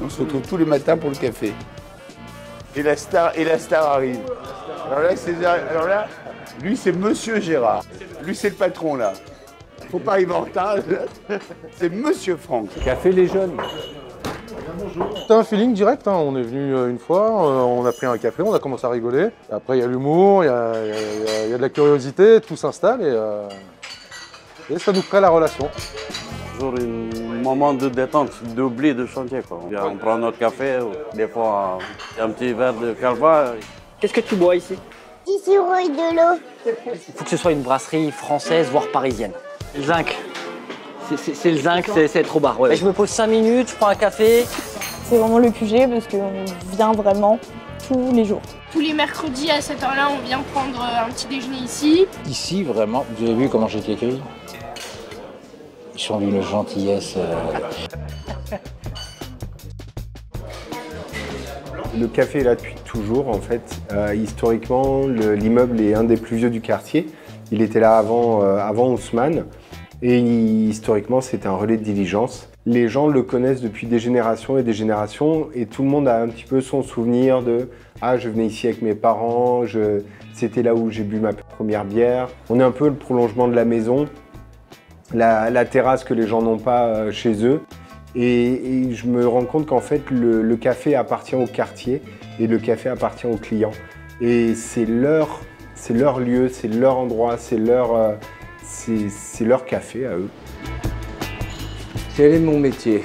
On se retrouve tous les matins pour le café. Et la star arrive. Alors là, lui c'est Monsieur Gérard. Lui c'est le patron là. Faut pas arriver en retard. C'est Monsieur Franck. Café les jeunes. C'était un feeling direct, hein. On est venu une fois, on a pris un café, on a commencé à rigoler. Après il y a l'humour, il y a de la curiosité, tout s'installe et ça nous crée la relation. Toujours un moment de détente, d'oubli de chantier, quoi. On prend notre café, des fois un petit verre de calva. Qu'est-ce que tu bois ici? Du sirop et de l'eau. Il faut que ce soit une brasserie française, voire parisienne. Le zinc. C'est le zinc, c'est trop bas. Ouais. Je me pose 5 minutes, je prends un café. C'est vraiment le QG parce qu'on vient vraiment tous les jours. Tous les mercredis à cette heure-là, on vient prendre un petit déjeuner ici. Ici, vraiment, vous avez vu comment j'ai été accueilli? Ils sont d'une gentillesse. Le café est là depuis toujours, en fait. Historiquement, l'immeuble est un des plus vieux du quartier. Il était là avant Haussmann. Et historiquement, c'était un relais de diligence. Les gens le connaissent depuis des générations et tout le monde a un petit peu son souvenir de « Ah, je venais ici avec mes parents, c'était là où j'ai bu ma première bière ». On est un peu le prolongement de la maison, la terrasse que les gens n'ont pas chez eux. Et je me rends compte qu'en fait, le café appartient au quartier et le café appartient aux clients. Et c'est leur lieu, c'est leur endroit, c'est leur café à eux. Quel est mon métier?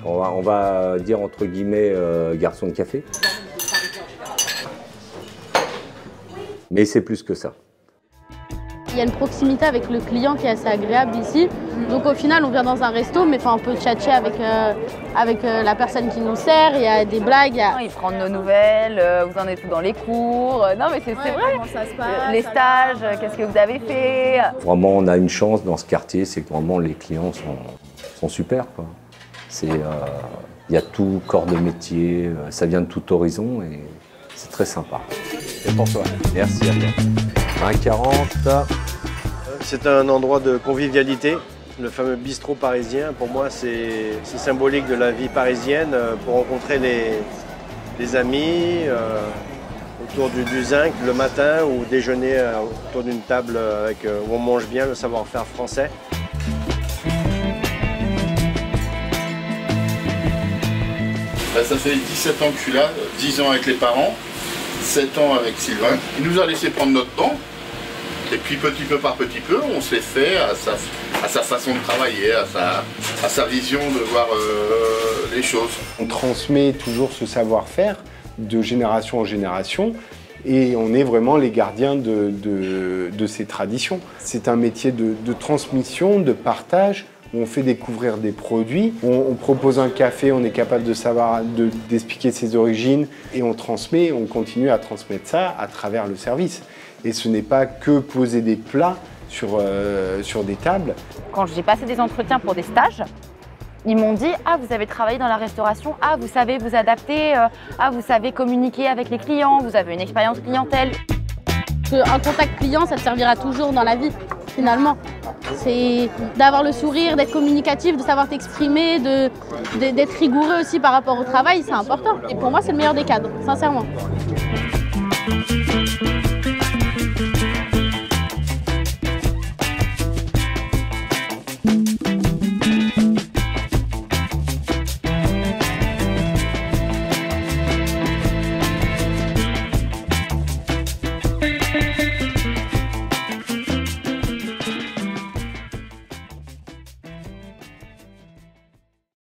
On va dire entre guillemets garçon de café. Mais c'est plus que ça. Il y a une proximité avec le client qui est assez agréable ici. Donc au final, on vient dans un resto, mais on peut tchatcher avec la personne qui nous sert. Il y a des blagues. Ils prennent nos nouvelles, vous en êtes où dans les cours. Non mais c'est vrai. Comment ça se passe? Les stages, qu'est-ce que vous avez fait? Vraiment, on a une chance dans ce quartier, c'est que vraiment les clients sont super, quoi. Il y a tout corps de métier, ça vient de tout horizon et c'est très sympa. C'est pour toi. Merci à toi. 1,40. C'est un endroit de convivialité, le fameux bistrot parisien. Pour moi, c'est symbolique de la vie parisienne pour rencontrer les amis autour du zinc le matin ou déjeuner autour d'une table où on mange bien le savoir-faire français. Ça fait 17 ans que je suis là, 10 ans avec les parents, 7 ans avec Sylvain. Il nous a laissé prendre notre temps. Et puis petit peu par petit peu, on s'est fait à sa façon de travailler, à sa vision de voir les choses. On transmet toujours ce savoir-faire de génération en génération et on est vraiment les gardiens de ces traditions. C'est un métier de transmission, de partage. On fait découvrir des produits, on propose un café, on est capable d'expliquer ses origines et on transmet, on continue à transmettre ça à travers le service. Et ce n'est pas que poser des plats sur des tables. Quand j'ai passé des entretiens pour des stages, ils m'ont dit « Ah, vous avez travaillé dans la restauration, ah, vous savez vous adapter, ah, vous savez communiquer avec les clients, vous avez une expérience clientèle. » Un contact client, ça te servira toujours dans la vie, finalement. C'est d'avoir le sourire, d'être communicatif, de savoir t'exprimer, d'être rigoureux aussi par rapport au travail, c'est important. Et pour moi, c'est le meilleur des cadres, sincèrement.